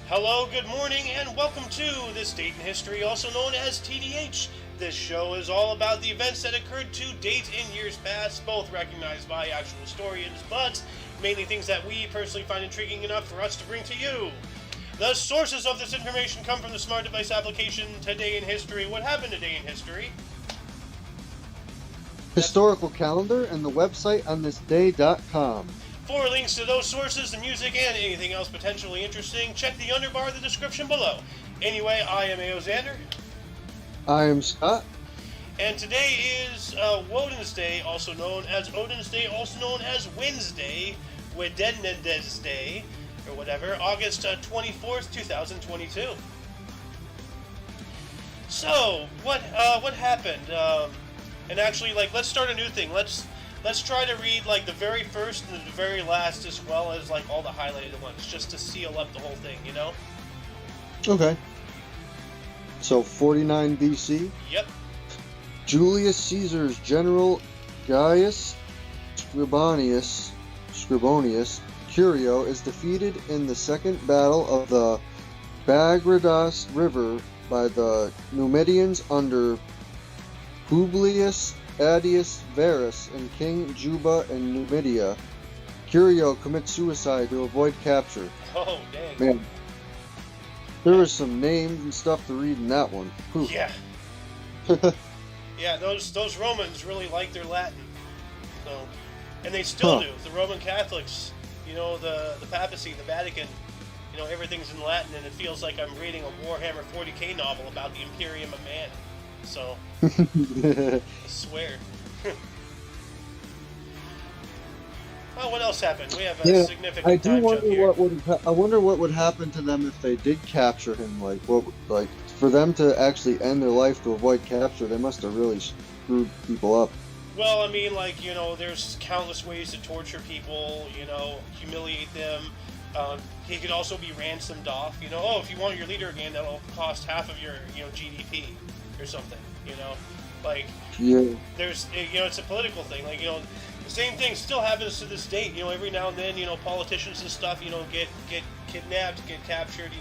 Hello, good morning, and welcome to This Date in History, also known as TDH. This show is all about the events that occurred to date in years past, both recognized by actual historians, but mainly things that we personally find intriguing enough for us to bring to you. The sources of this information come from the smart device application Today in History. What happened today in history? Historical calendar and the website onthisday.com. For links to those sources, the music, and anything else potentially interesting, check the underbar of the description below. Anyway, I am A.O. Xander. I am Scott. And today is Woden's Day, also known as Odin's Day, also known as Wednesday, Wednesday's Day, or whatever, August 24th, 2022. So, what happened? And actually, let's start a new thing. Let's try to read, the very first and the very last, as well as, all the highlighted ones, just to seal up the whole thing, you know? Okay. So, 49 BC. Yep. Julius Caesar's general Gaius Scribonius Curio is defeated in the Second Battle of the Bagrados River by the Numidians under Publius Adius Verus and King Juba in Numidia. Curio commits suicide to avoid capture. Oh, dang. Man, there was some names and stuff to read in that one. Whew. Yeah. Yeah, those Romans really like their Latin. So, and they still do. The Roman Catholics, the papacy, the Vatican, everything's in Latin, and it feels like I'm reading a Warhammer 40k novel about the Imperium of Man. So, I swear. Oh, what else happened? We have a significant I do time wonder jump here. I wonder what would happen to them if they did capture him. For them to actually end their life to avoid capture, they must have really screwed people up. Well, I mean, there's countless ways to torture people, humiliate them. He could also be ransomed off. If you want your leader again, that'll cost half of your, GDP or something. Yeah. There's, it's a political thing. The same thing still happens to this date. Every now and then, politicians and stuff, get kidnapped, get captured.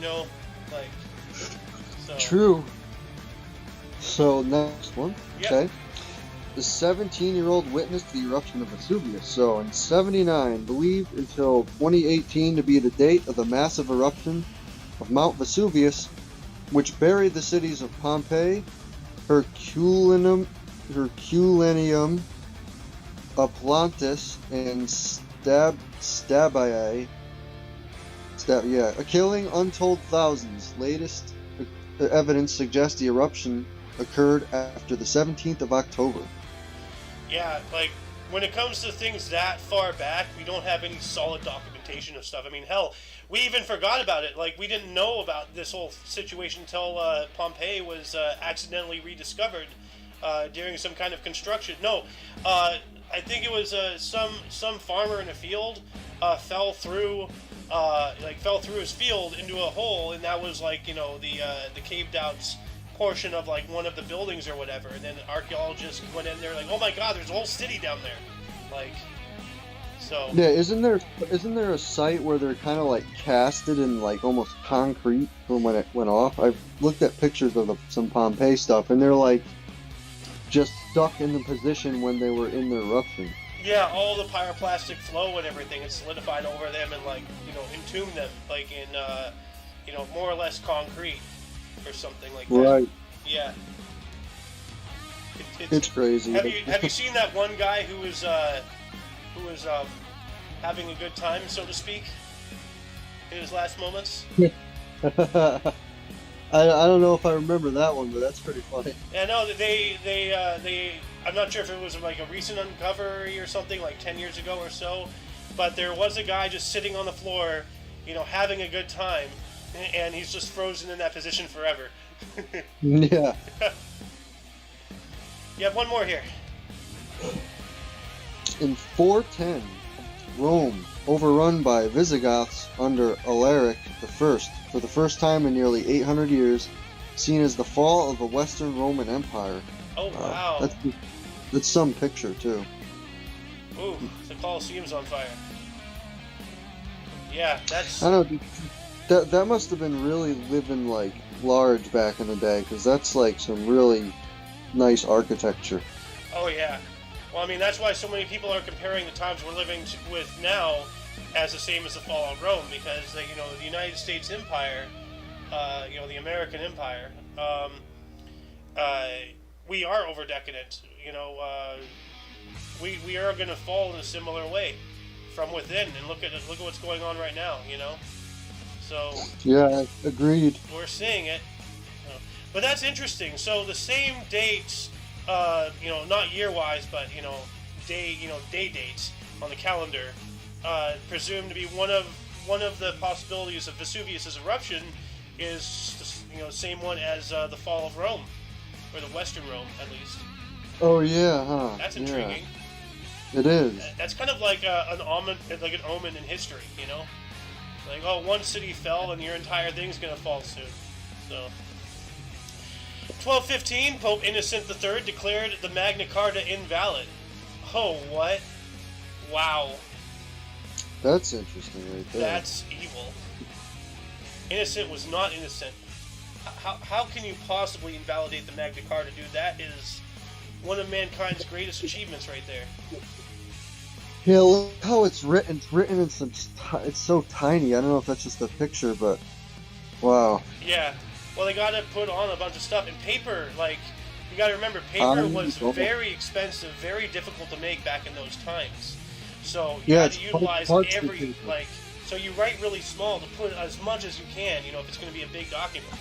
So. True. So next one. Yep. Okay. The 17-year-old witnessed the eruption of Vesuvius. So in 79, believed until 2018 to be the date of the massive eruption of Mount Vesuvius, which buried the cities of Pompeii, Herculaneum, Aplantis, and Stabiae, killing untold thousands. Latest evidence suggests the eruption occurred after the 17th of October. Yeah, when it comes to things that far back, we don't have any solid documentation of stuff. I mean, hell, we even forgot about it. We didn't know about this whole situation until Pompeii was accidentally rediscovered during some kind of construction. No, I think it was some farmer in a field fell through his field into a hole, and that was the caved out portion of one of the buildings or whatever. And then archaeologists went in there oh my God, there's a whole city down there. So. Yeah, isn't there a site where they're kind of casted in almost concrete from when it went off? I've looked at pictures of some Pompeii stuff, and they're just stuck in the position when they were in the eruption. Yeah, all the pyroclastic flow and everything is solidified over them and entomb them in more or less concrete or something like that. Right. Yeah. It's crazy. Have you seen that one guy who was having a good time, so to speak, in his last moments? I don't know if I remember that one, but that's pretty funny. Yeah, no, they I'm not sure if it was a recent uncovery or something 10 years ago or so, but there was a guy just sitting on the floor, having a good time, and he's just frozen in that position forever. Yeah. You have one more here. In 410, Rome, overrun by Visigoths under Alaric I, for the first time in nearly 800 years, seen as the fall of the Western Roman Empire. Oh, wow. That's some picture, too. Ooh, the Colosseum's on fire. Yeah, that's... I don't know. That must have been really living like large back in the day, because that's like some really nice architecture. Oh yeah. Well, I mean that's why so many people are comparing the times we're living with now as the same as the fall of Rome, because the United States Empire, the American Empire, we are over decadent. We are going to fall in a similar way from within, and look at what's going on right now. So Yeah, agreed. we're seeing it. But that's interesting. So the same dates, not year-wise, but day dates on the calendar, presumed to be one of the possibilities of Vesuvius's eruption is same one as the fall of Rome, or the Western Rome at least. Oh yeah, huh? That's intriguing. Yeah, it is. That's kind of like an omen in history, Like, oh, one city fell and your entire thing's gonna fall soon. So, 1215, Pope Innocent III declared the Magna Carta invalid. Oh, what? Wow. That's interesting right there. That's evil. Innocent was not innocent. How can you possibly invalidate the Magna Carta, dude? That is one of mankind's greatest achievements right there. Yeah, look how it's written. It's written in some. It's so tiny. I don't know if that's just a picture, but wow. Yeah. Well, they got to put on a bunch of stuff. And paper, like, you got to remember, paper was very expensive, very difficult to make back in those times. So you had to utilize every, like, so you write really small to put as much as you can, if it's going to be a big document,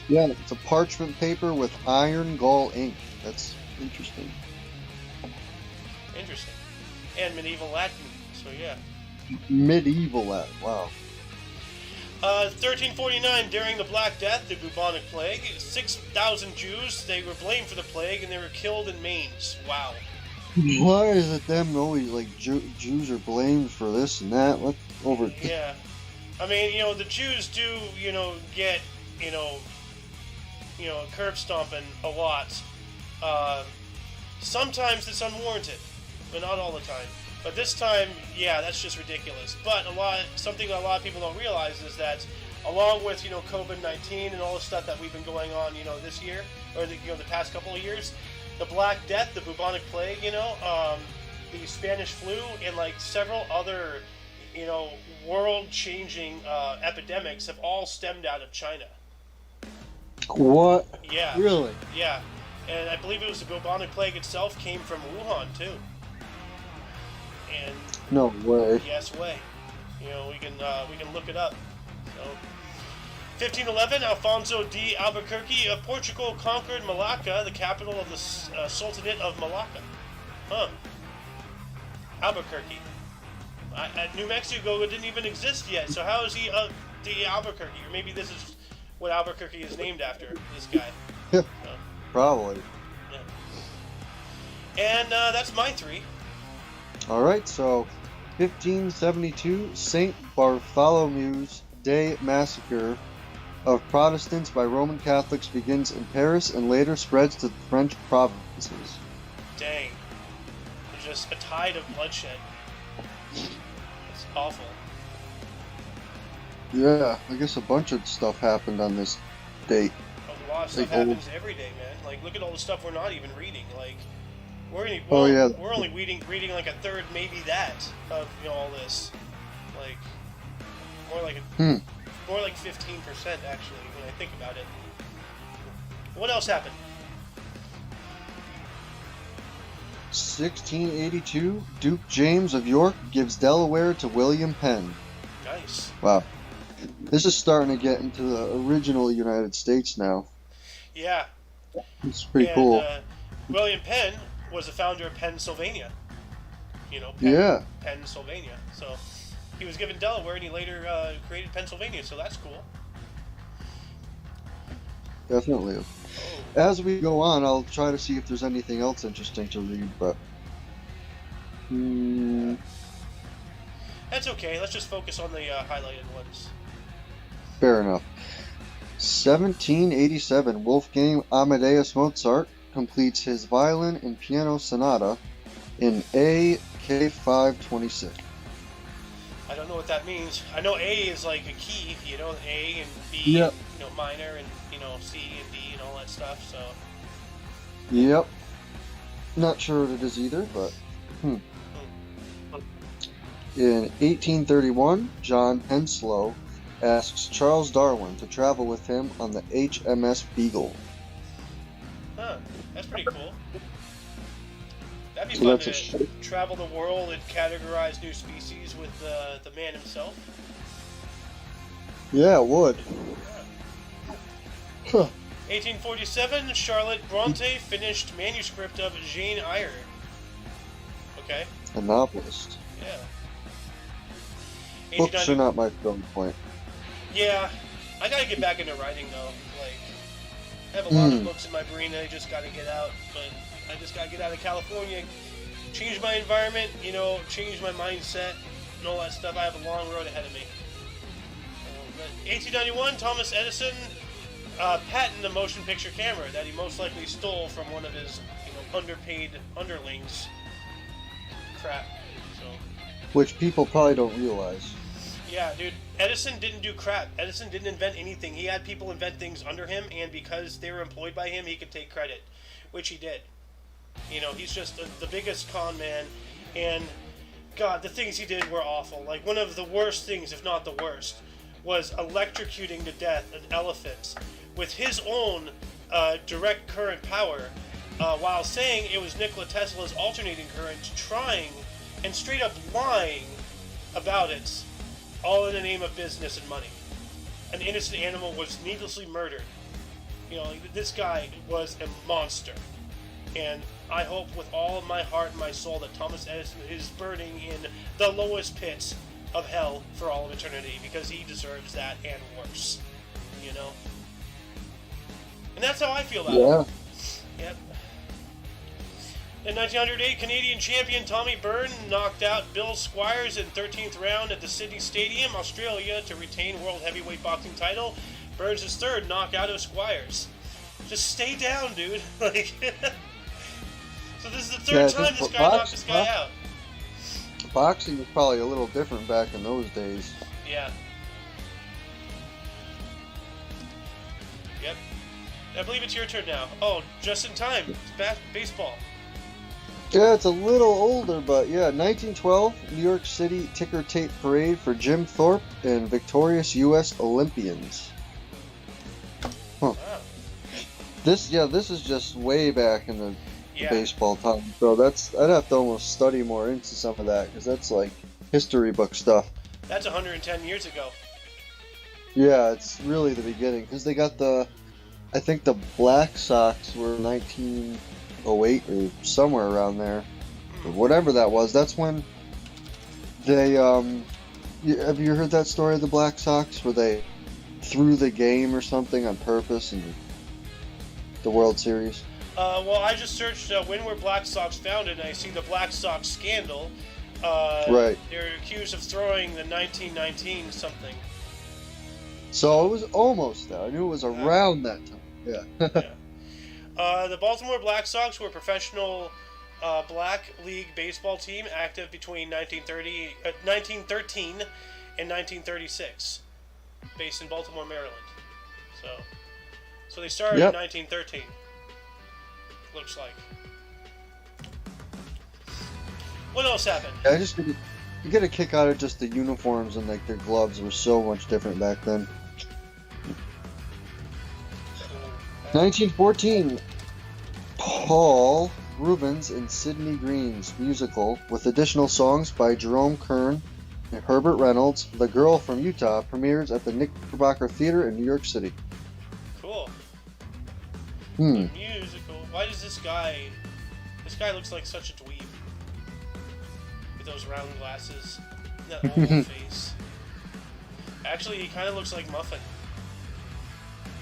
Yeah, it's a parchment paper with iron gall ink. That's interesting. Interesting. And medieval Latin, so yeah. Medieval Latin, wow. 1349, during the Black Death, the bubonic plague, 6,000 Jews, they were blamed for the plague, and they were killed in Mainz. Wow. Why is it them always, like, Jews are blamed for this and that? What over... Yeah. I mean, the Jews do, get, curb stomping a lot. Sometimes it's unwarranted, but not all the time. But this time, yeah, that's just ridiculous. But something a lot of people don't realize is that, along with COVID-19 and all the stuff that we've been going on, this year or the past couple of years, the Black Death, the bubonic plague, the Spanish flu, and like several other, world-changing epidemics have all stemmed out of China. What? Yeah. Really? Yeah, and I believe it was the bubonic plague itself came from Wuhan too. And no way. Yes way. We can look it up. So, 1511, Alfonso de Albuquerque of Portugal conquered Malacca, the capital of the Sultanate of Malacca. Huh. Albuquerque. New Mexico didn't even exist yet, so how is he de Albuquerque? Or maybe this is what Albuquerque is named after, this guy. So, probably. Yeah. And that's my three. Alright, so 1572, St. Bartholomew's Day Massacre of Protestants by Roman Catholics begins in Paris and later spreads to the French provinces. Dang. There's just a tide of bloodshed. It's awful. Yeah, I guess a bunch of stuff happened on this date. A lot of stuff happens every day, man. Like, look at all the stuff we're not even reading. Like, we're only reading like a third, maybe that, of all this. Like, more like 15% actually, when I think about it. What else happened? 1682, Duke James of York gives Delaware to William Penn. Nice. Wow. This is starting to get into the original United States now. Yeah. It's pretty cool. William Penn was the founder of Pennsylvania. Pennsylvania. So he was given Delaware, and he later created Pennsylvania. So that's cool. Definitely. Oh. As we go on, I'll try to see if there's anything else interesting to read, but that's okay. Let's just focus on the highlighted ones. Fair enough. 1787, Wolfgang Amadeus Mozart completes his violin and piano sonata in A K526. I don't know what that means. I know A is like a key, A and B, Yep. Minor, and C and D and all that stuff. So. Yep. Not sure what it is either, but. In 1831, John Henslow asks Charles Darwin to travel with him on the HMS Beagle. Huh. That's pretty cool. That'd be So fun that's to travel the world and categorize new species with the man himself. Yeah, it would. Huh. 1847, Charlotte Bronte finished manuscript of Jane Eyre. Okay. A novelist. Yeah. Books are not my strong point. Yeah, I gotta get back into writing though. Like, I have a lot of books in my brain that I just gotta get out, but I just gotta get out of California, change my environment, change my mindset, and all that stuff. I have a long road ahead of me. But 1891, Thomas Edison patented the motion picture camera that he most likely stole from one of his, underpaid underlings. Crap. So. Which people probably don't realize. Yeah, dude. Edison didn't do crap. Edison didn't invent anything. He had people invent things under him, and because they were employed by him, he could take credit, which he did. He's just the biggest con man, and God, the things he did were awful. Like, one of the worst things, if not the worst, was electrocuting to death an elephant with his own direct current power, while saying it was Nikola Tesla's alternating current, trying and straight up lying about it, all in the name of business and money. An innocent animal was needlessly murdered. This guy was a monster. And I hope with all of my heart and my soul that Thomas Edison is burning in the lowest pits of hell for all of eternity, because he deserves that and worse. And that's how I feel about it. Yep. In 1908, Canadian champion Tommy Byrne knocked out Bill Squires in 13th round at the Sydney Stadium, Australia, to retain World Heavyweight Boxing title. Burns' third knockout of Squires. Just stay down, dude. Like, so this is the third time this guy knocked this guy out. Boxing was probably a little different back in those days. Yeah. Yep. I believe it's your turn now. Oh, just in time. It's baseball. Yeah, it's a little older, but yeah, 1912, New York City ticker tape parade for Jim Thorpe and victorious U.S. Olympians. Huh. Wow. This is just way back in the baseball time, so I'd have to almost study more into some of that, because that's like history book stuff. That's 110 years ago. Yeah, it's really the beginning, because they got I think the Black Sox were 1908 or somewhere around there, or whatever that was. That's when they, have you heard that story of the Black Sox, where they threw the game or something on purpose in the World Series? Well, I just searched when were Black Sox founded, and I see the Black Sox scandal. Right. They're accused of throwing the 1919 something. So it was almost that. I knew it was around that time. Yeah. Yeah. The Baltimore Black Sox were a professional black league baseball team active between 1913 and 1936, based in Baltimore, Maryland. So they started in 1913. Looks like. What else happened? I just you get a kick out of just the uniforms, and like their gloves were so much different back then. 1914, Paul Rubens and Sidney Green's musical, with additional songs by Jerome Kern and Herbert Reynolds, The Girl from Utah, premieres at the Knickerbocker Theater in New York City. Cool. The musical. Why does this guy looks like such a dweeb. With those round glasses. And that oval face. Actually, he kind of looks like Muffin.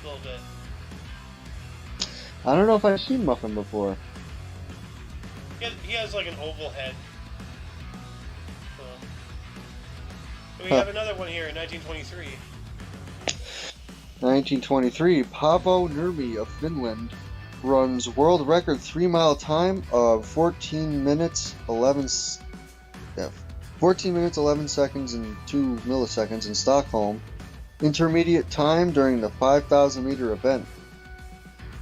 A little bit. I don't know if I've seen Muffin before. He has like an oval head. So we have another one here in 1923. 1923, Paavo Nurmi of Finland runs world record 3-mile time of 14 minutes 11 14 minutes, 11 seconds, and 2 milliseconds in Stockholm. Intermediate time during the 5,000 meter event.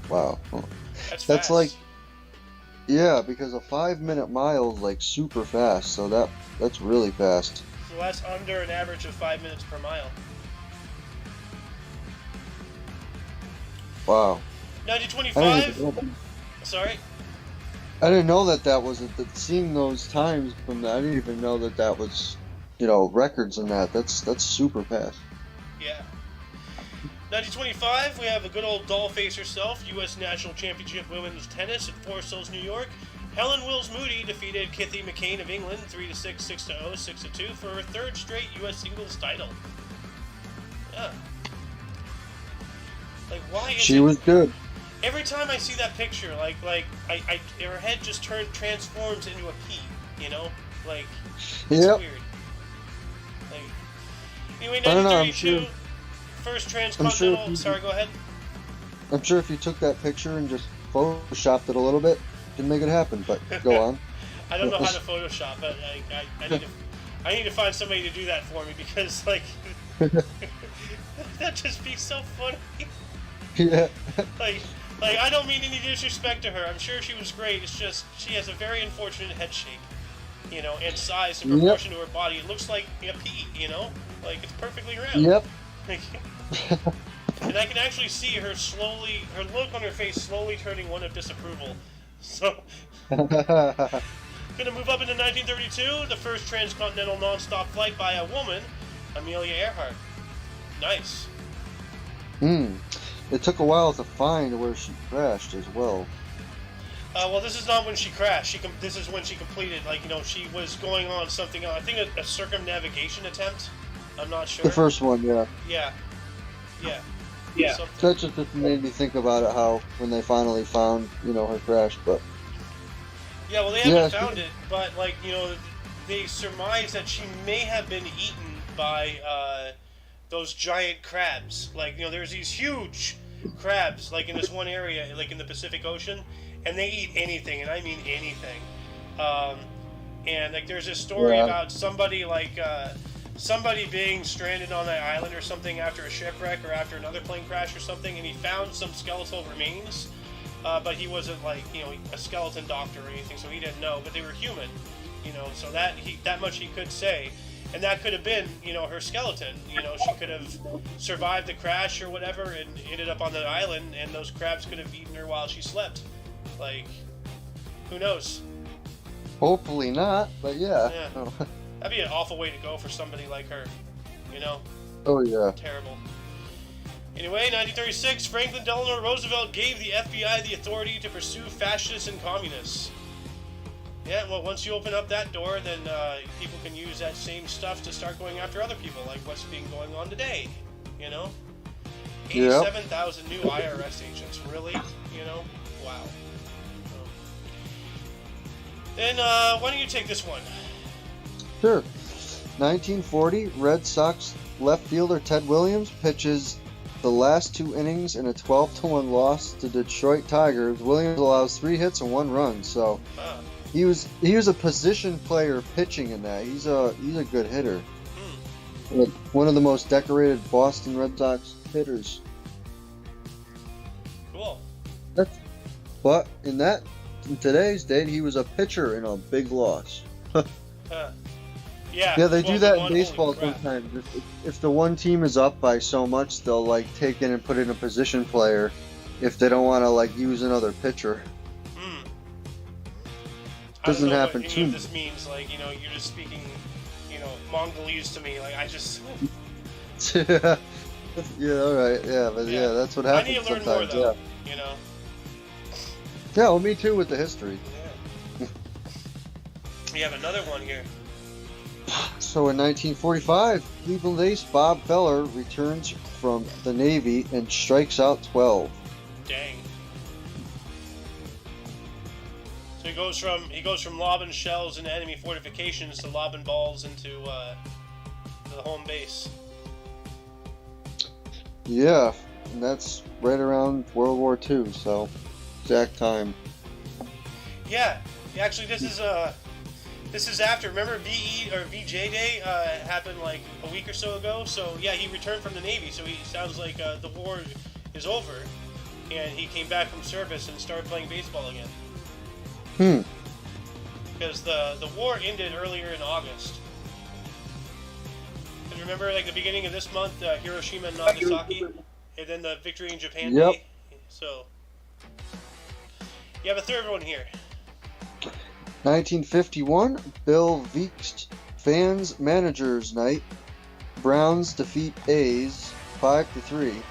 Wow. That's That's fast. like, yeah, because a 5-minute mile is like super fast, so that's really fast. So that's under an average of 5 minutes per mile. Wow. I 1925. didn't even know Sorry. I didn't know that was it. Seeing those times from that, I didn't even know that was, you know, records and that. That's super fast. Yeah. 1925, we have a good old doll-face herself, U.S. National Championship Women's Tennis at Forest Hills, New York. Helen Wills Moody defeated Kitty McCain of England 3-6, 6-0, 6-2 for her third straight U.S. singles title. Yeah. Like, why is She was good. Every time I see that picture, like her head just transforms into a pea, you know? Like, it's Yep. weird. Like, anyway, I don't know, 1932, first transcontinental. Sorry, go ahead. I'm sure if you took that picture and just photoshopped it a little bit, it'd make it happen. But go on. I don't know how to Photoshop, but I need to find somebody to do that for me because like that'd just be so funny. Yeah. Like I don't mean any disrespect to her. I'm sure she was great. It's just she has a very unfortunate head shape, you know, and size in proportion to her body. It looks like a pea, you know, like it's perfectly round. Yep. And I can actually see her look on her face slowly turning one of disapproval. So, gonna move up into 1932, the first transcontinental non-stop flight by a woman, Amelia Earhart. Nice. It took a while to find where she crashed as well. Well, this is not when she crashed. This is when she completed, like, you know, she was going on something else. I think a circumnavigation attempt. I'm not sure. The first one, yeah. Yeah. That just made me think about it, how when they finally found, you know, her crash, but... Yeah, well, they haven't found it, but, like, you know, they surmise that she may have been eaten by those giant crabs. Like, you know, there's these huge crabs, like, in this one area, like, in the Pacific Ocean, and they eat anything, and I mean anything. And, like, there's this story about somebody, like, somebody being stranded on that island or something after a shipwreck or after another plane crash or something, and he found some skeletal remains, but he wasn't, like, you know, a skeleton doctor or anything, so he didn't know, but they were human, you know, so that much he could say. And that could have been, you know, her skeleton. You know, she could have survived the crash or whatever and ended up on the island, and those crabs could have eaten her while she slept. Like, who knows? Hopefully not, but yeah. That'd be an awful way to go for somebody like her, you know? Oh, yeah. Terrible. Anyway, 1936, Franklin Delano Roosevelt gave the FBI the authority to pursue fascists and communists. Yeah, well, once you open up that door, then people can use that same stuff to start going after other people, like what's going on today, you know? 87,000 new IRS agents, really? You know? Wow. Then, why don't you take this one? Sure. 1940, Red Sox left fielder Ted Williams pitches the last 2 innings in a 12-1 loss to Detroit Tigers. Williams allows 3 hits and 1 run, so... He was a position player pitching in that. He's a good hitter. One of the most decorated Boston Red Sox hitters. Cool. But in today's date, he was a pitcher in a big loss. Yeah. Yeah, they do that in baseball sometimes. If the one team is up by so much, they'll like take in and put in a position player if they don't want to like use another pitcher. Doesn't happen too much. This means, like, you know, you're just speaking, you know, Mongolese to me. Like, I just. Yeah, all right, yeah, but yeah, that's what happens. I need to learn sometimes, more, though. You know. Yeah, well, me too with the history. Yeah. We have another one here. So in 1945, Cleveland ace Bob Feller returns from the Navy and strikes out 12. Dang. So he goes from lobbing shells into enemy fortifications to lobbing balls into the home base. Yeah, and that's right around World War II, so exact time. Yeah, actually, this is This is after, remember VE or VJ Day happened like a week or so ago? So yeah, he returned from the Navy, so he sounds like the war is over, and he came back from service and started playing baseball again. Because the war ended earlier in August. And remember, like the beginning of this month, Hiroshima and Nagasaki, and then the victory in Japan Day? So, you have a third one here. 1951, Bill Veek's Fans Managers Night. Browns defeat A's 5-3.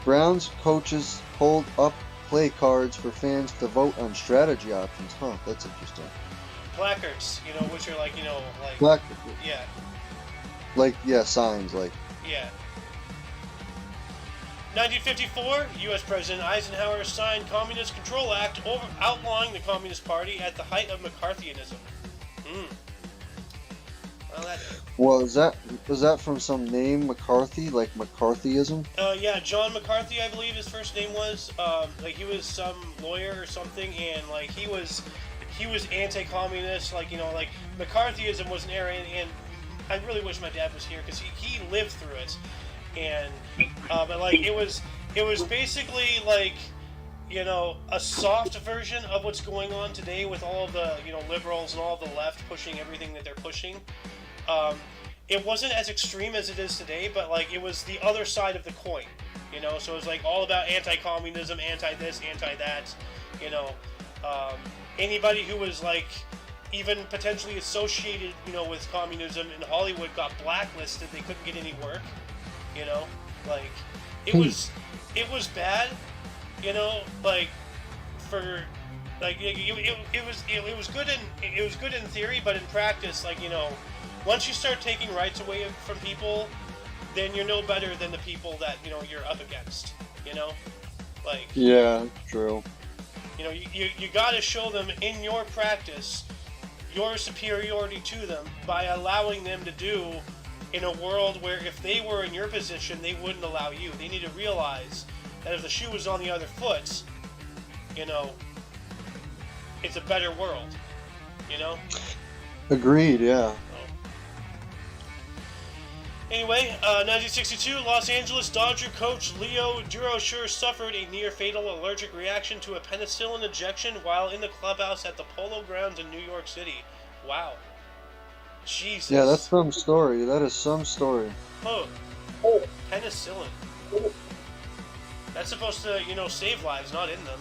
Browns coaches hold up play cards for fans to vote on strategy options. Huh, that's interesting. Placards, which are like, yeah. Like, yeah, signs, like. Yeah. 1954, U.S. President Eisenhower signed Communist Control Act outlawing the Communist Party at the height of McCarthyism. Well, Was that from some name, McCarthy, like McCarthyism? Yeah, John McCarthy, I believe his first name was. Like he was some lawyer or something, and like he was anti-communist. Like like McCarthyism was an era, and I really wish my dad was here because he lived through it. And but like it was basically like a soft version of what's going on today with all of the liberals and all of the left pushing everything that they're pushing. It wasn't as extreme as it is today, but like it was the other side of the coin, so it was like all about anti-communism, anti-this, anti-that, anybody who was like even potentially associated with communism in Hollywood got blacklisted. They couldn't get any work. Like it was bad, like for like it was good in theory, but in practice, like once you start taking rights away from people, then you're no better than the people that you're up against. Like yeah, true. You got to show them in your practice your superiority to them by allowing them to do in a world where if they were in your position, they wouldn't allow you. They need to realize that if the shoe was on the other foot, it's a better world. Agreed, yeah. Anyway, 1962, Los Angeles Dodger coach Leo Durocher suffered a near-fatal allergic reaction to a penicillin injection while in the clubhouse at the Polo Grounds in New York City. Wow. Jesus. Yeah, that's some story. That is some story. Oh. Penicillin. That's supposed to, save lives, not end them.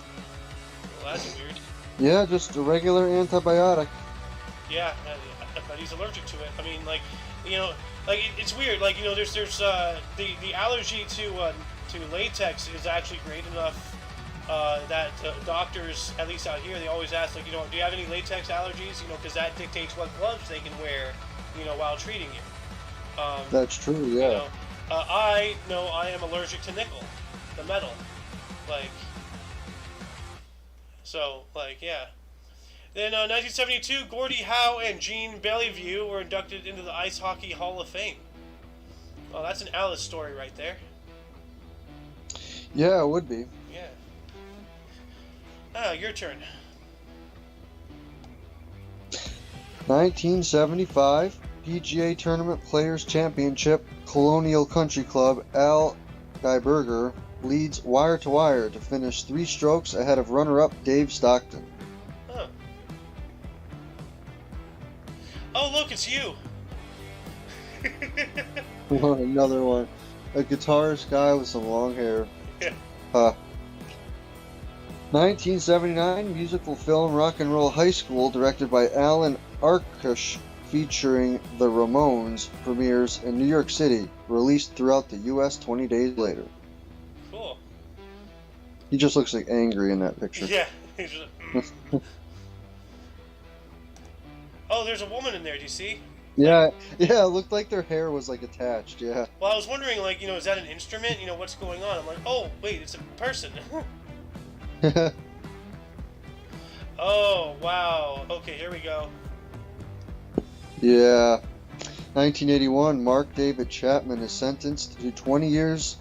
Well, that's weird. Yeah, just a regular antibiotic. Yeah, but he's allergic to it. I mean, like, it's weird. Like, there's the allergy to latex is actually great enough that doctors, at least out here, they always ask, like, do you have any latex allergies? Because that dictates what gloves they can wear, while treating you. That's true, yeah. I am allergic to nickel, the metal. Like, so, like, yeah. Then 1972, Gordie Howe and Jean Bellevue were inducted into the Ice Hockey Hall of Fame. Well, that's an Alice story right there. Yeah, it would be. Yeah. Ah, your turn. 1975, PGA Tournament Players Championship, Colonial Country Club, Al Geiberger leads wire-to-wire to finish 3 strokes ahead of runner-up Dave Stockton. Huh. Oh, look, it's you. Another one. A guitarist guy with some long hair. Yeah. 1979, musical film Rock and Roll High School, directed by Alan Arkush, featuring the Ramones, premieres in New York City, released throughout the U.S. 20 days later. Cool. He just looks like angry in that picture. Yeah. Oh, there's a woman in there, do you see? Yeah, it looked like their hair was like attached, yeah. Well, I was wondering, like, is that an instrument? What's going on? I'm like, oh, wait, it's a person. Oh, wow. Okay, here we go. Yeah. 1981, Mark David Chapman is sentenced to 20 years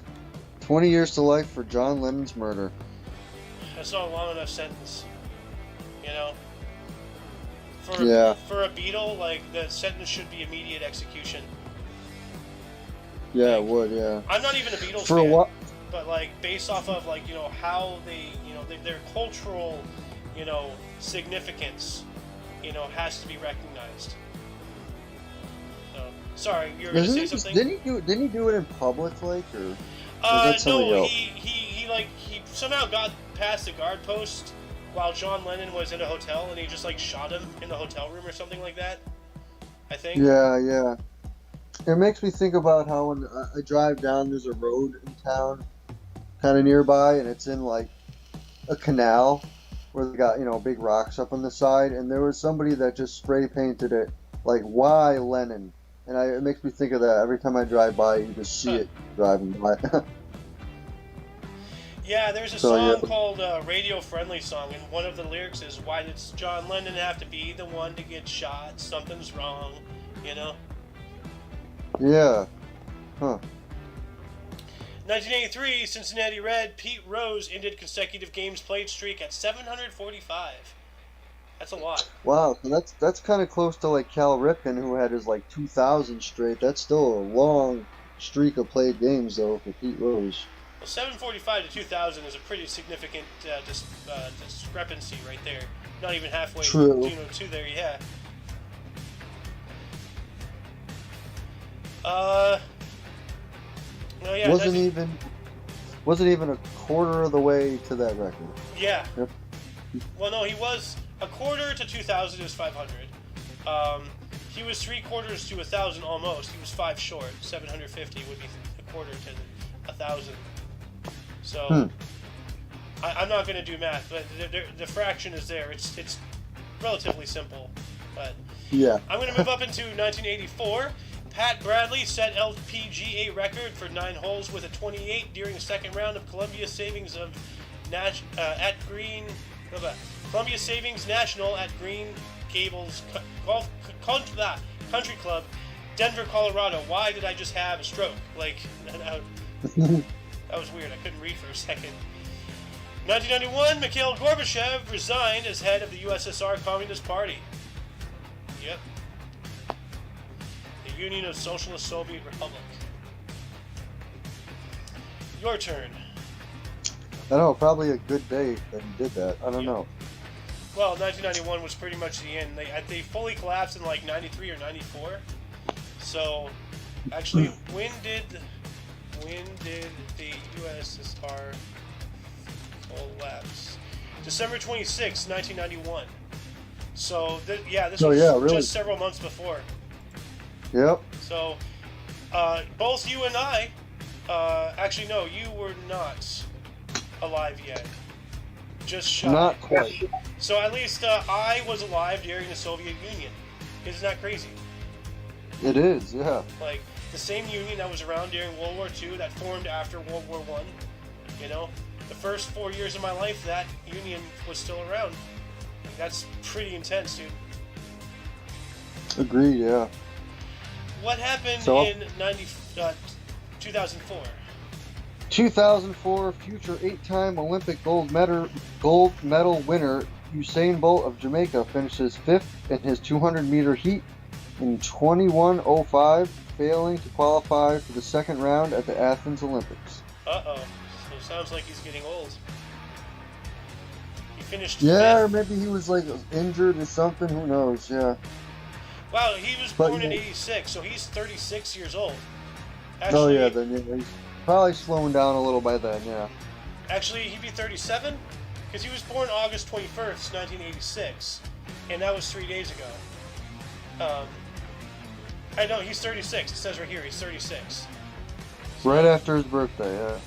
to life for John Lennon's murder. That's not a long enough sentence. Yeah. For a Beatle, like the sentence should be immediate execution. Yeah, Like, it would. Yeah. I'm not even a Beatles For a fan, while. but like based off of like how they their cultural significance has to be recognized. So sorry, you were going to say something. Didn't he do it in public, like, or was that somebody No, else? he somehow got past the guard post while John Lennon was in a hotel, and he just like shot him in the hotel room or something like that. I think. Yeah, yeah. It makes me think about how when I drive down, there's a road in town, kind of nearby, and it's in like a canal where they got big rocks up on the side, and there was somebody that just spray painted it like "Why Lennon," and it makes me think of that every time I drive by. You just see it driving by. Yeah, there's a song called Radio Friendly Song, and one of the lyrics is, "Why did John Lennon have to be the one to get shot? Something's wrong," Yeah. Huh. 1983, Cincinnati Red, Pete Rose ended consecutive games played streak at 745. That's a lot. Wow, so that's kind of close to like Cal Ripken, who had his like 2,000 straight. That's still a long streak of played games, though, for Pete Rose. Well, 745 to 2,000 is a pretty significant discrepancy right there. Not even halfway True. To there, yeah. No, yeah. Wasn't even a quarter of the way to that record. Yeah. Yep. Well, no, he was a quarter to 2,000 is 500. He was 3/4 to 1,000 almost. He was 5 short. 750 would be a quarter to 1,000. So I'm not going to do math, but the fraction is there. It's relatively simple, but yeah. I'm going to move up into 1984. Pat Bradley set LPGA record for 9 holes with a 28 during the second round of Columbia Savings Columbia Savings National at Green Gables Country Club, Denver, Colorado. Why did I just have a stroke? Like, that was weird. I couldn't read for a second. 1991, Mikhail Gorbachev resigned as head of the USSR Communist Party. Yep. The Union of Socialist Soviet Republic. Your turn. I don't know, probably a good day that he did that. I don't know. Well, 1991 was pretty much the end. They fully collapsed in like 93 or 94. So, actually, when did the USSR collapse? December 26, 1991. So, this was really? just several months before. Yep. So, both you and I, actually, no, you were not alive yet. Just shy. Not quite. So at least I was alive during the Soviet Union. Isn't that crazy? It is, yeah. Like, the same union that was around during World War II, that formed after World War I. The first 4 years of my life, that union was still around. That's pretty intense, dude. Agreed, yeah. What happened in 2004? 2004 future 8-time Olympic gold medal winner Usain Bolt of Jamaica finishes 5th in his 200-meter heat in 21:05, failing to qualify for the second round at the Athens Olympics. Uh-oh. So it sounds like he's getting old. He finished 5th. Yeah, or maybe he was like injured or something. Who knows? Yeah. Wow, he was born in 86, so he's 36 years old. Actually, oh yeah, then he's probably slowing down a little by then. Yeah. Actually, he'd be 37 because he was born August 21st, 1986, and that was 3 days ago. I know he's 36. It says right here he's 36. So, right after his birthday. Yeah.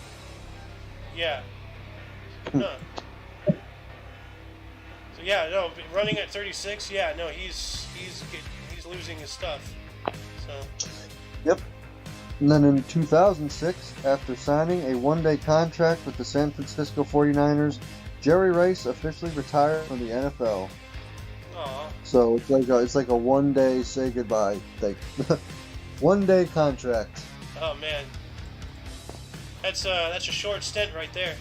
Yeah. Huh. So yeah, no, running at 36. Yeah, no, he's losing his stuff. So. Yep. And then in 2006, after signing a one-day contract with the San Francisco 49ers, Jerry Rice officially retired from the NFL. Aww. So it's like a one-day say goodbye thing. One-day contract. Oh man, that's a short stint right there.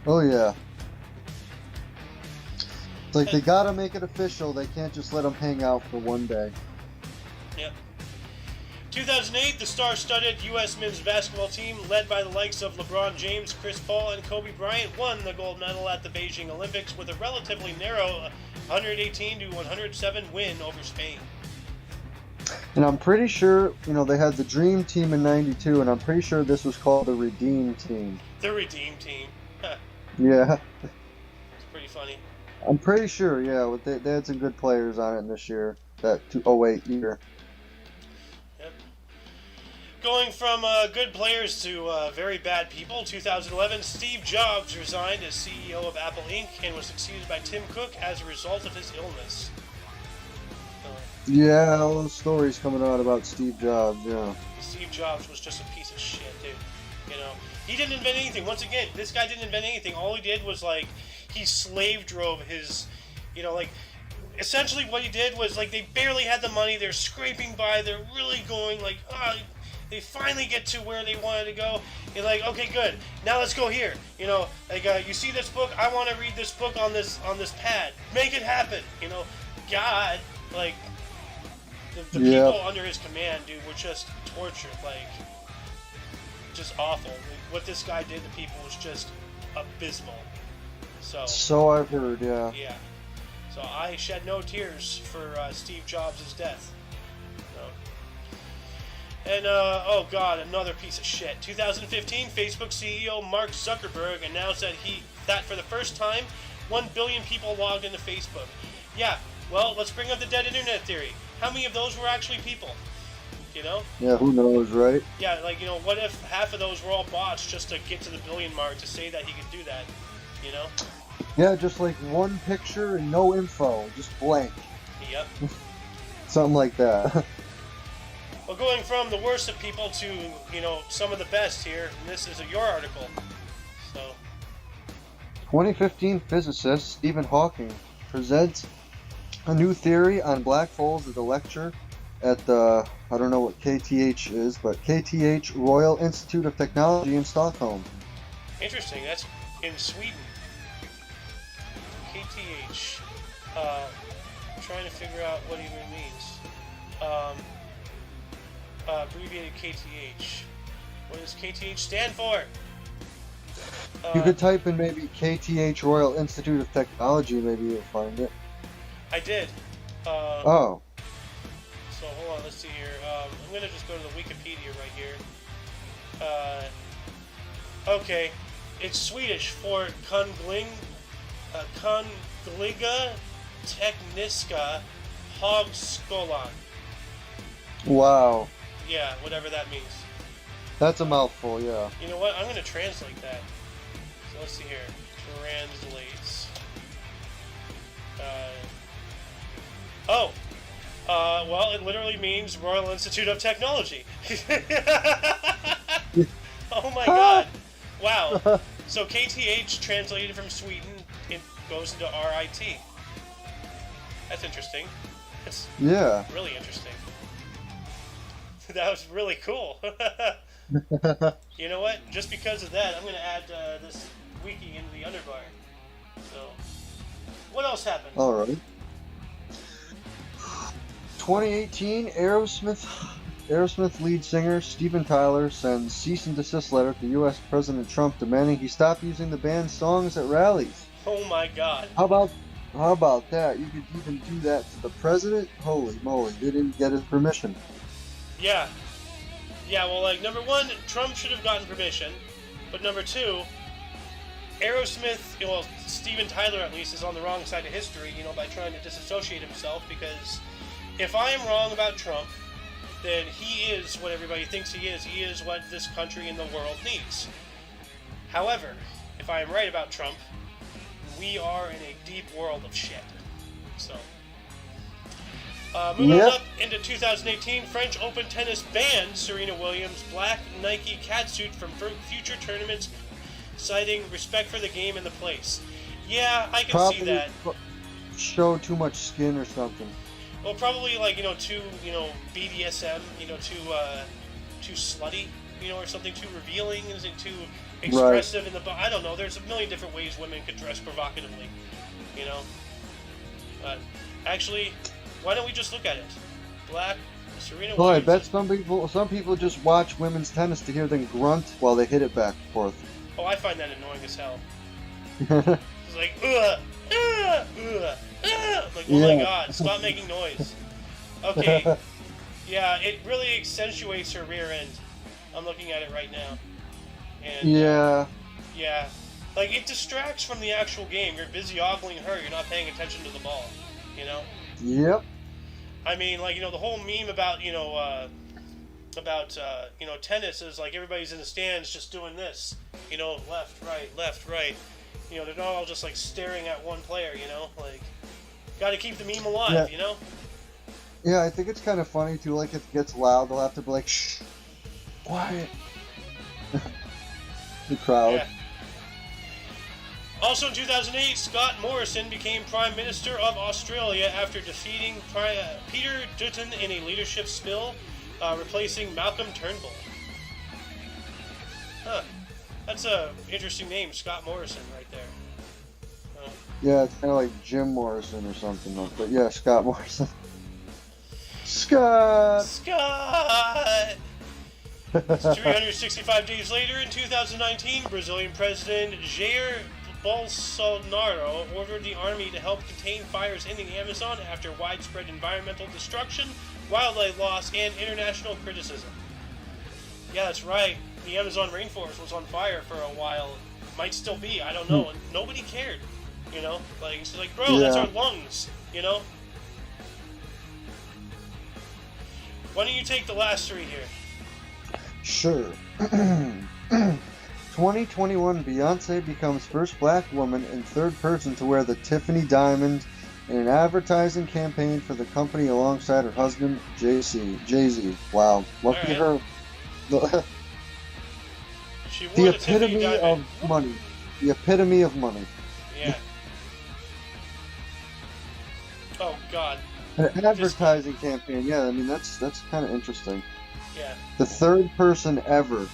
Oh yeah. It's like they gotta make it official. They can't just let them hang out for one day. Yep. 2008, the star-studded U.S. men's basketball team, led by the likes of LeBron James, Chris Paul, and Kobe Bryant, won the gold medal at the Beijing Olympics with a relatively narrow 118-107 win over Spain. And I'm pretty sure, they had the Dream Team in '92, and I'm pretty sure this was called the Redeem Team. The Redeem Team. Yeah. It's pretty funny. I'm pretty sure, yeah. They had some good players on it this year, that 2008 year. Yep. Going from good players to very bad people, 2011, Steve Jobs resigned as CEO of Apple Inc. and was succeeded by Tim Cook as a result of his illness. Yeah, all those stories coming out about Steve Jobs, yeah. Steve Jobs was just a piece of shit, dude. He didn't invent anything. Once again, this guy didn't invent anything. All he did was, he slave drove his, essentially what he did was, they barely had the money. They're scraping by. They're really going, they finally get to where they wanted to go. And, okay, good. Now let's go here. You see this book? I want to read this book on this pad. Make it happen. God, the people under his command, dude, were just tortured, just awful. What this guy did to people was just abysmal. So I've heard, yeah. Yeah. So I shed no tears for Steve Jobs' death. And, oh god, another piece of shit. 2015, Facebook CEO Mark Zuckerberg announced that for the first time, 1 billion people logged into Facebook. Yeah, well, let's bring up the dead internet theory. How many of those were actually people? Yeah, who knows, right? Yeah, what if half of those were all bots just to get to the billion mark to say that he could do that, Yeah, just one picture and no info, just blank. Yep. Something like that. Well, going from the worst of people to, some of the best here, and this is your article. So. 2015 physicist Stephen Hawking presents a new theory on black holes at a lecture at the, I don't know what KTH is, but KTH Royal Institute of Technology in Stockholm. Interesting, that's in Sweden. KTH. I'm trying to figure out what it even means. Abbreviated KTH. What does KTH stand for? You could type in maybe KTH Royal Institute of Technology, maybe you'll find it. I did. Oh. So hold on, let's see here. I'm gonna just go to the Wikipedia right here. Okay, it's Swedish for Kungliga Tekniska Högskolan. Wow. Yeah, whatever that means. That's a mouthful, yeah. You know what? I'm gonna translate that. So let's see here. Translates. Well, it literally means Royal Institute of Technology. Oh my god. Wow. So KTH translated from Sweden, it goes into RIT. That's interesting. That's really interesting. That was really cool. You know what? Just because of that, I'm going to add this wiki into the underbar. So, what else happened? All right. 2018, Aerosmith lead singer Steven Tyler sends cease and desist letter to U.S. President Trump demanding he stop using the band's songs at rallies. Oh my God! How about that? You could even do that to the president? Holy moly! They didn't get his permission. Yeah. Well, number one, Trump should have gotten permission, but number two, Aerosmith, Steven Tyler at least is on the wrong side of history, by trying to disassociate himself, because if I am wrong about Trump, then he is what everybody thinks he is. He is what this country and the world needs. However, if I am right about Trump, we are in a deep world of shit. So, moving on up into 2018, French Open tennis banned Serena Williams' black Nike catsuit from future tournaments, citing respect for the game and the place. Yeah, I can see that. Show too much skin or something. Well, probably too BDSM, too slutty, or something too revealing, is it too expressive in the I don't know. There's a million different ways women could dress provocatively, But actually, why don't we just look at it? Black Serena Well, I Williams. bet some people just watch women's tennis to hear them grunt while they hit it back and forth. Oh, I find that annoying as hell. It's like, ugh, ugh, ugh, ugh. Like, oh my god, stop making noise. Okay, yeah, it really accentuates her rear end. I'm looking at it right now. And, Yeah. yeah. Like, it distracts from the actual game. You're busy ogling her, you're not paying attention to the ball, you know? Yep. I mean, like, the whole meme about, tennis is like everybody's in the stands just doing this, left, right. They're not all just like staring at one player, like, got to keep the meme alive, Yeah. Yeah, I think it's kind of funny too. Like, if it gets loud, they'll have to be like, "Shh, quiet." The crowd. Yeah. Also in 2008, Scott Morrison became Prime Minister of Australia after defeating Peter Dutton in a leadership spill, replacing Malcolm Turnbull. Huh. That's a interesting name, Scott Morrison, right there. Yeah, it's kind of like Jim Morrison or something. But yeah, Scott Morrison. Scott! 365 days later, in 2019, Brazilian President Jair Bolsonaro ordered the army to help contain fires in the Amazon after widespread environmental destruction, wildlife loss, and international criticism. Yeah, that's right. The Amazon rainforest was on fire for a while. Might still be, I don't know. And nobody cared, Like, it's like, bro, that's our lungs, Why don't you take the last three here? Sure. 2021, Beyonce becomes first black woman and third person to wear the Tiffany diamond in an advertising campaign for the company alongside her husband, Jay-Z. Wow. Lucky her. She wore The the Tiffany epitome diamond. of money. The epitome of money. Yeah. Oh, God. An advertising campaign, yeah, I mean, that's kind of interesting. Yeah. The third person ever.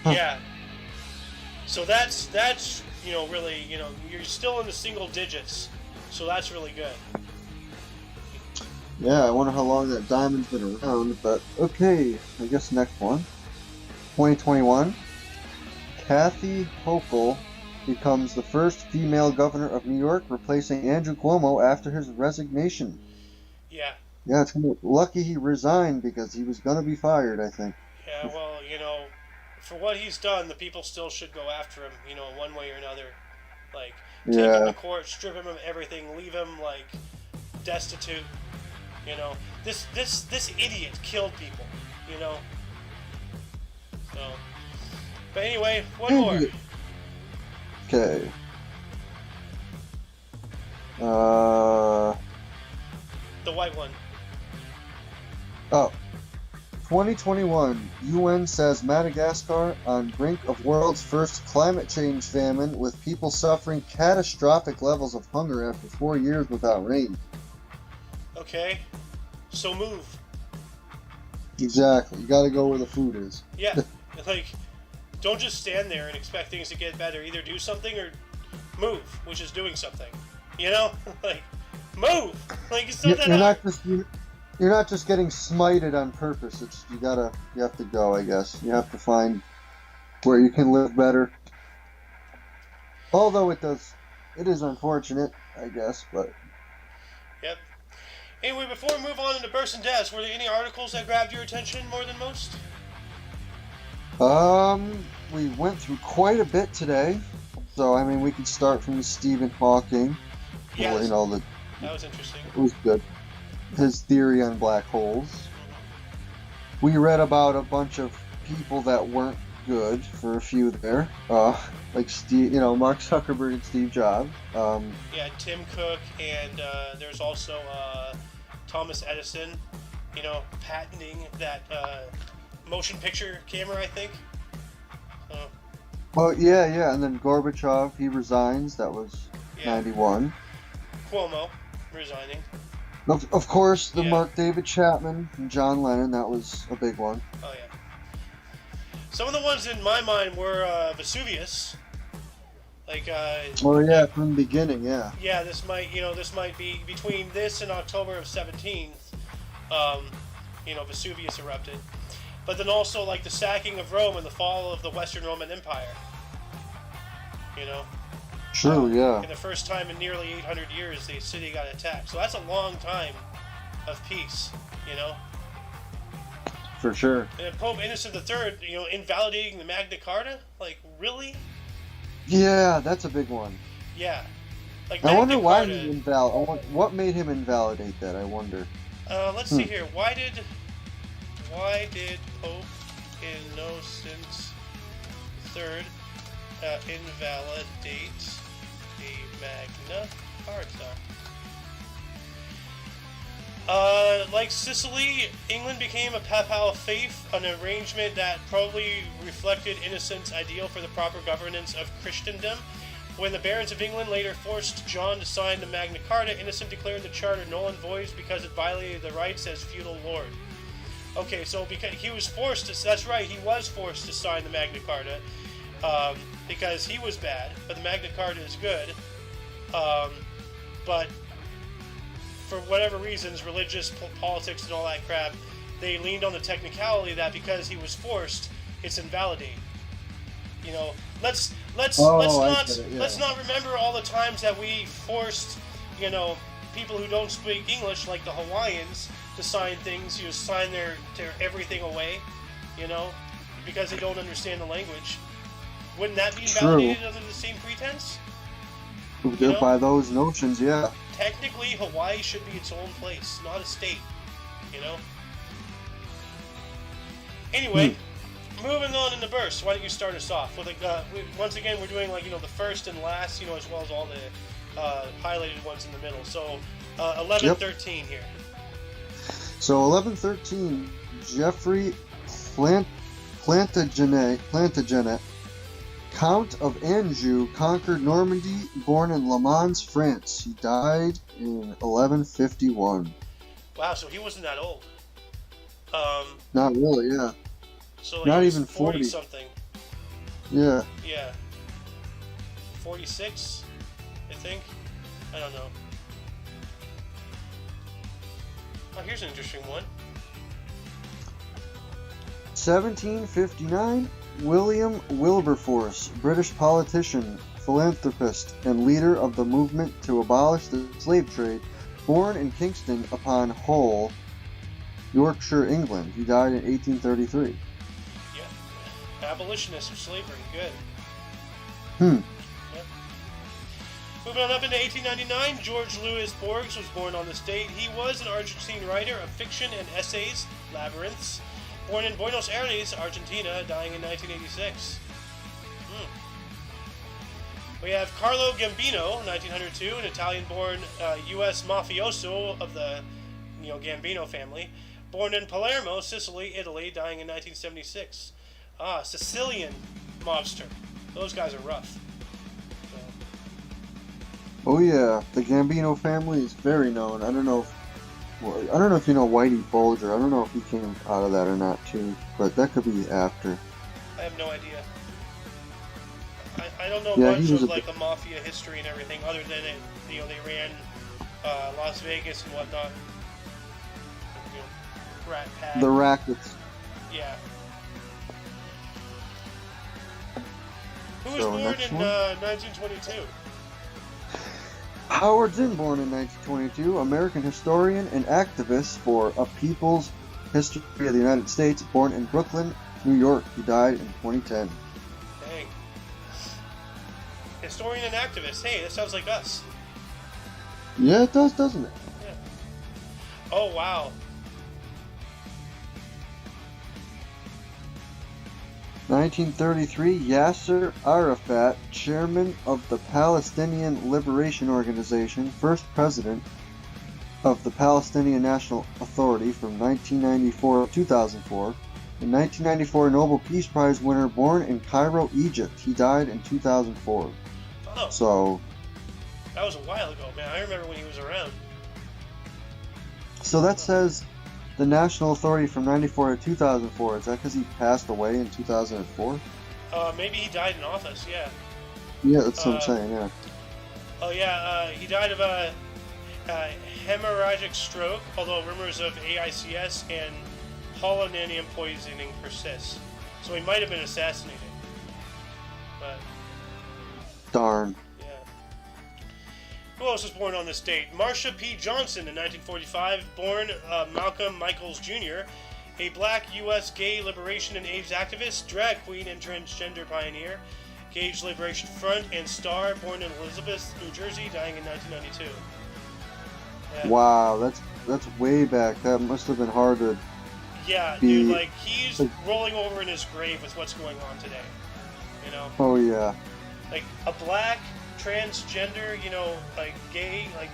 Yeah. So that's really, you're still in the single digits. So that's really good. Yeah, I wonder how long that diamond's been around, but okay, I guess next one. 2021, Kathy Hochul becomes the first female governor of New York, replacing Andrew Cuomo after his resignation. Yeah. Yeah, it's lucky he resigned because he was going to be fired, I think. Yeah, well, for what he's done, the people still should go after him, one way or another. Like, take him to court, strip him of everything, leave him, like, destitute. This idiot killed people, So, but anyway, one more. Okay. The white one. Oh. 2021, UN says Madagascar on brink of world's first climate change famine, with people suffering catastrophic levels of hunger after 4 years without rain. Okay. So move. Exactly. You gotta go where the food is. Yeah. Like, don't just stand there and expect things to get better. Either do something or move, which is doing something. Like, move! Like, it's not that hard. You're not just getting smited on purpose. It's you have to go, I guess. You have to find where you can live better. Although it is unfortunate, I guess, but. Yep. Anyway, before we move on into Burst and Deaths, were there any articles that grabbed your attention more than most? We went through quite a bit today. So, I mean, we could start from Stephen Hawking. Yeah, that was interesting. It was good. His theory on black holes. We read about a bunch of people that weren't good for a few there. Like Mark Zuckerberg and Steve Jobs. Yeah, Tim Cook, and there's also Thomas Edison, patenting that motion picture camera, I think. Well, yeah, and then Gorbachev, he resigns. That was 91. Cuomo resigning. Of course, the Mark David Chapman and John Lennon, that was a big one. Oh, yeah. Some of the ones in my mind were Vesuvius. Like, Oh yeah, from the beginning, yeah. yeah, this might be between this and October of 17th. Um, Vesuvius erupted, but then also like the sacking of Rome and the fall of the Western Roman Empire. You know, True, yeah. and the first time in nearly 800 years the city got attacked. So that's a long time of peace. You know. For sure. And Pope Innocent III, invalidating the Magna Carta? Like, really? Yeah, that's a big one. Yeah. Like, I wonder Magna why Carta, he what made him invalidate that, I wonder. let's see here. Why did Pope Innocent III invalidate the Magna Carta? Like Sicily, England became a papal fief, an arrangement that probably reflected Innocent's ideal for the proper governance of Christendom. When the barons of England later forced John to sign the Magna Carta, Innocent declared the charter null and void because it violated the rights as feudal lord. Okay, so because he was forced to, that's right, he was forced to sign the Magna Carta, because he was bad, but the Magna Carta is good. But for whatever reasons, religious, politics, and all that crap, they leaned on the technicality that because he was forced, it's invalidating. Let's not remember all the times that we forced, people who don't speak English, like the Hawaiians, to sign things, sign their everything away, because they don't understand the language. Wouldn't that be invalidated under the same pretense? By those notions, yeah. Technically, Hawaii should be its own place, not a state, Anyway, moving on in the burst, why don't you start us off? With once again, we're doing the first and last, as well as all the highlighted ones in the middle. So, 1113 here. So 1113, Geoffrey Plantagenet, Count of Anjou, conquered Normandy, born in Le Mans, France. He died in 1151. Wow, so he wasn't that old. Not really, yeah. So not he was even 40 something. Yeah. Yeah. 46, I think. I don't know. Oh, here's an interesting one. 1759, William Wilberforce, British politician, philanthropist, and leader of the movement to abolish the slave trade, born in Kingston upon Hull, Yorkshire, England. He died in 1833. Yeah. Abolitionist of slavery. Good. Yep. Moving on up into 1899, George Louis Borges was born on this date. He was an Argentine writer of fiction and essays, Labyrinths. Born in Buenos Aires, Argentina, dying in 1986. We have Carlo Gambino, 1902, an Italian-born U.S. mafioso of the Gambino family. Born in Palermo, Sicily, Italy, dying in 1976. Sicilian mobster. Those guys are rough. Oh yeah, the Gambino family is very known. I don't know if you know Whitey Bulger. I don't know if he came out of that or not too, but that could be after. I have no idea. I don't know much of the mafia history and everything, other than they ran Las Vegas and whatnot. Rat Pack. The Rackets. Yeah. Who was born in 1922? Howard Zinn, born in 1922, American historian and activist for A People's History of the United States, born in Brooklyn, New York. He died in 2010. Dang. Historian and activist. Hey, that sounds like us. Yeah, it does, doesn't it? Yeah. Oh, wow. 1933, Yasser Arafat, chairman of the Palestinian Liberation Organization, first president of the Palestinian National Authority from 1994 to 2004, and 1994 Nobel Peace Prize winner, born in Cairo, Egypt. He died in 2004. Oh. So that was a while ago, man. I remember when he was around. So that says the National Authority from 94 to 2004. Is that because he passed away in 2004? Maybe he died in office, yeah. Yeah, that's what I'm Uh, saying. Yeah. oh yeah, he died of a hemorrhagic stroke, although rumors of AICS and polonium poisoning persist. So he might have been assassinated. But Darn. yeah. Who else was born on this date? Marsha P. Johnson in 1945, born Malcolm Michaels Jr., a black U.S. gay liberation and AIDS activist, drag queen, and transgender pioneer. Gage Liberation Front and star, born in Elizabeth, New Jersey, dying in 1992. Yeah. Wow, that's way back. That must have been hard to Yeah, be. dude, like, he's rolling over in his grave with what's going on today. You know? Oh yeah. Like, a black, transgender, like, gay, like,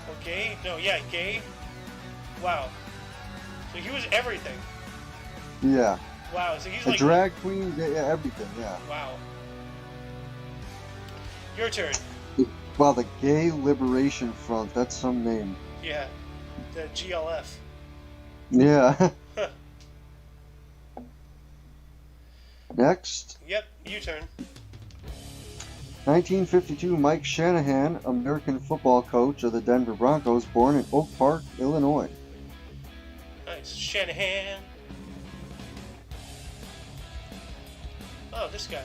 or gay? No, yeah, gay. Wow. So he was everything. Yeah. Wow, so he's A like... drag queen, yeah, everything, yeah. Wow. Your turn. Wow, the Gay Liberation Front, that's some name. Yeah. The GLF. Yeah. Huh. Next, Yep, you turn. 1952, Mike Shanahan, American football coach of the Denver Broncos, born in Oak Park, Illinois. Nice. Shanahan. Oh, this guy.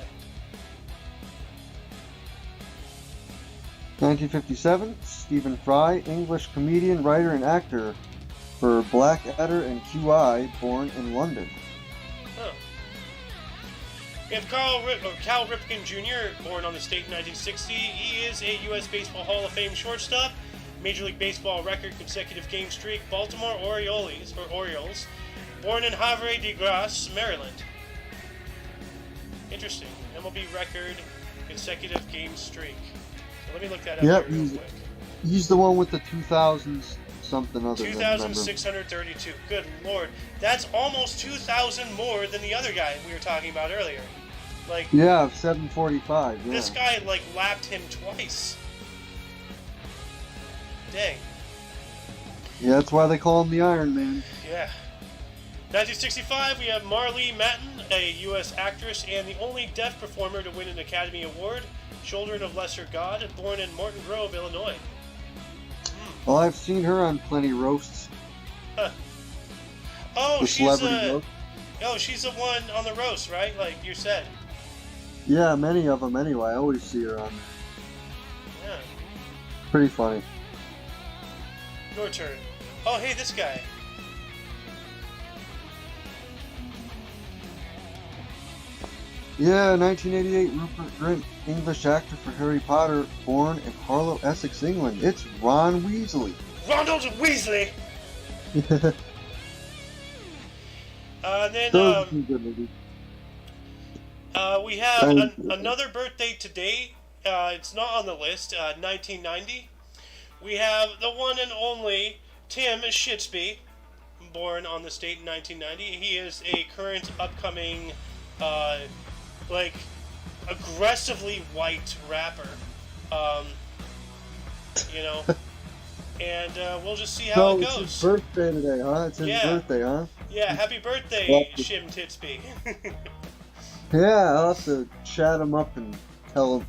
1957, Stephen Fry, English comedian, writer, and actor for Blackadder and QI, born in London. Huh. We have Cal Ripken Jr., born on this date in 1960. He is a U.S. Baseball Hall of Fame shortstop, Major League Baseball record consecutive game streak, Baltimore Orioles, born in Havre de Grace, Maryland. Interesting. MLB record consecutive game streak. So let me look that up Yep, here real quick. he's the one with the 2000s something other than 2,632. Good lord. That's almost 2,000 more than the other guy we were talking about earlier. Like, yeah, 745. Yeah. this guy, like, lapped him twice. Dang. Yeah, that's why they call him the Iron Man. Yeah. 1965, we have Marlee Matlin, a U.S. actress and the only deaf performer to win an Academy Award. Children of Lesser God, born in Morton Grove, Illinois. Well, I've seen her on plenty roasts. Huh. Oh, The she's celebrity roast. she's the one on the roast, right? Like you said. Yeah, many of them anyway. I always see her on. Yeah. Pretty funny. Your turn. Oh, hey, this guy. Yeah, 1988, Rupert Grint, English actor for Harry Potter, born in Harlow, Essex, England. It's Ron Weasley. Ronald Weasley. Then Those are some good movies. we have And- another birthday today. It's not on the list. 1990. We have the one and only Tim Shitsby, born on this date in 1990. He is a current upcoming, like, aggressively white rapper. And we'll just see how So it it's his goes. birthday today, huh? It's his Yeah. birthday, huh? Yeah, happy birthday, Well- Shim Titsby. Yeah, I'll have to chat him up and tell him.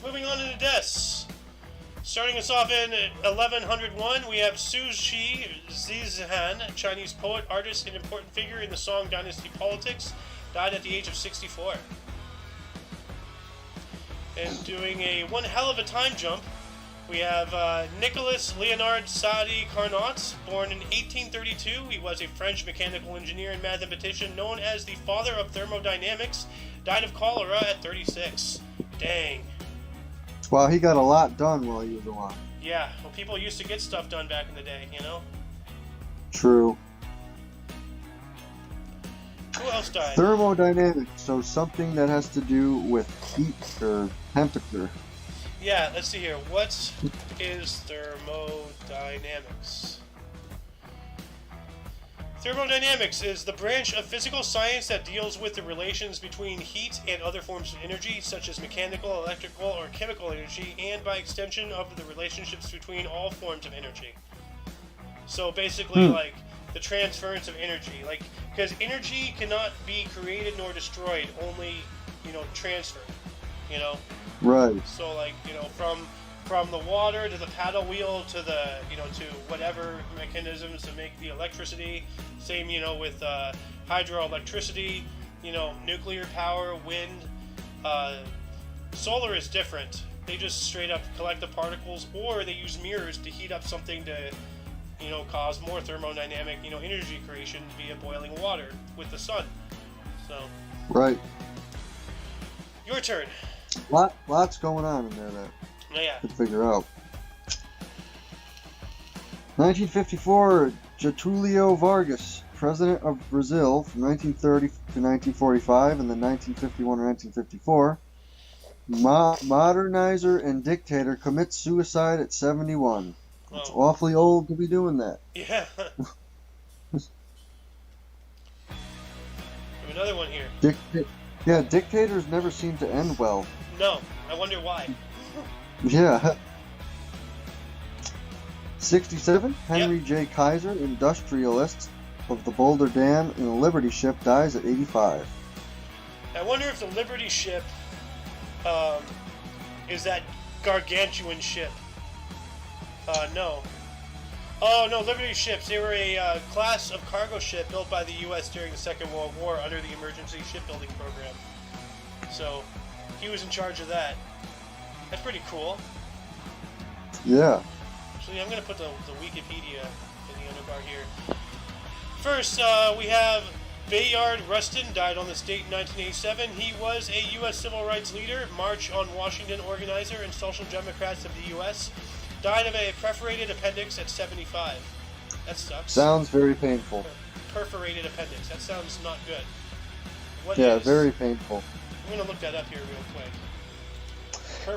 Moving on to the deaths. Starting us off in 1101, we have Su Shi Zizhan, a Chinese poet, artist, and important figure in the Song Dynasty politics, died at the age of 64. And doing a one hell of a time jump, we have Nicolas Leonard Sadi Carnot, born in 1832. He was a French mechanical engineer and mathematician known as the father of thermodynamics, died of cholera at 36. Dang. Well, he got a lot done while he was alive. Yeah, well, people used to get stuff done back in the day, you know? True. Who else died? Thermodynamics, so something that has to do with heat or temperature. Yeah, let's see here. What is thermodynamics? Thermodynamics is the branch of physical science that deals with the relations between heat and other forms of energy, such as mechanical, electrical, or chemical energy, and by extension of the relationships between all forms of energy. So basically, like, the transference of energy, like, because energy cannot be created nor destroyed, only, transferred, Right. So, like, from the water to the paddle wheel to the, to whatever mechanisms to make the electricity. Same, with hydroelectricity, nuclear power, wind. Solar is different. They just straight up collect the particles, or they use mirrors to heat up something to, cause more thermodynamic, energy creation via boiling water with the sun. So. Right. Your turn. Lots going on in there that Yeah. to figure out. 1954, Getulio Vargas, president of Brazil from 1930 to 1945, and then 1951 to 1954. Modernizer and dictator commits suicide at 71. It's awfully old to be doing that. Yeah. Another one here. Dictators never seem to end well. No, I wonder why. Yeah. 67, Henry J. Kaiser, industrialist of the Boulder Dam and the Liberty ship, dies at 85. I wonder if the Liberty ship is that gargantuan ship. No. Oh, no, Liberty ships. They were a class of cargo ship built by the U.S. during the Second World War under the Emergency Shipbuilding Program. So, he was in charge of that. That's pretty cool. Yeah. Actually, I'm going to put the Wikipedia in the underbar here. First, we have Bayard Rustin, died on this date in 1987. He was a U.S. civil rights leader, March on Washington organizer, and Social Democrats of the U.S. Died of a perforated appendix at 75. That sucks. Sounds very painful. Perforated appendix. That sounds not good. Very painful. I'm going to look that up here real quick.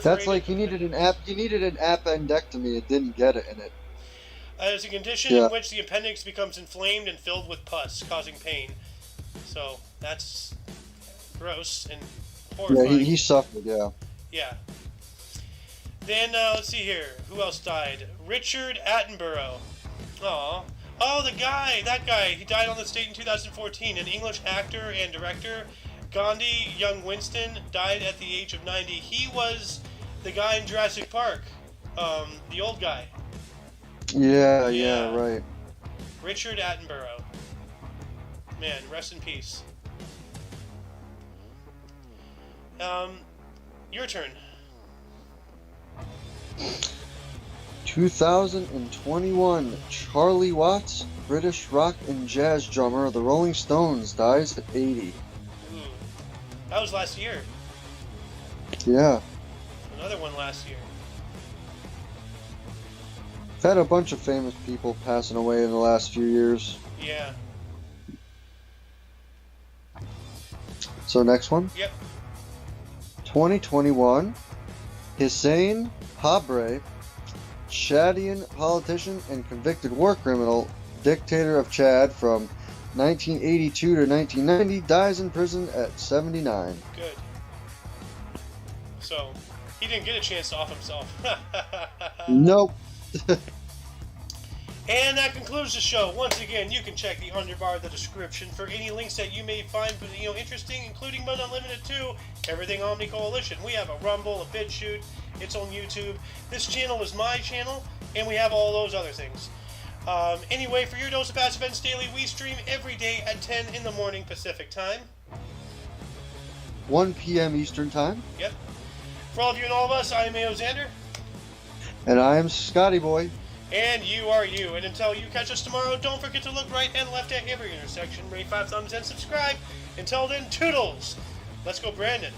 That's like he needed an appendectomy and didn't get it in it. It's a condition in which the appendix becomes inflamed and filled with pus, causing pain. So, that's gross and horrifying. Yeah, he suffered, yeah. Yeah. Then, let's see here. Who else died? Richard Attenborough. Aw. Oh, that guy. He died on this date in 2014. An English actor and director. Gandhi Young Winston died at the age of 90. He was the guy in Jurassic Park. The old guy. Yeah, right. Richard Attenborough. Man, rest in peace. Your turn. 2021, Charlie Watts, British rock and jazz drummer of the Rolling Stones, dies at 80. Ooh. That was last year. Yeah. Another one last year. I've had a bunch of famous people passing away in the last few years. Yeah. So next one? Yep. 2021, Hussein Habre, Chadian politician and convicted war criminal, dictator of Chad from 1982 to 1990, dies in prison at 79. Good. So, he didn't get a chance to off himself. Nope. And that concludes the show. Once again, you can check the underbar of the description for any links that you may find interesting, including but not limited to everything Omni Coalition. We have a Rumble, a BitChute, it's on YouTube. This channel is my channel, and we have all those other things. Anyway, for your dose of Past Events Daily, we stream every day at 10 in the morning Pacific time. 1 p.m. Eastern Time. Yep. For all of you and all of us, I am Mayo Xander. And I am Scotty Boy. And you are you. And until you catch us tomorrow, don't forget to look right and left at every intersection. Rate 5 thumbs and subscribe. Until then, toodles. Let's go, Brandon.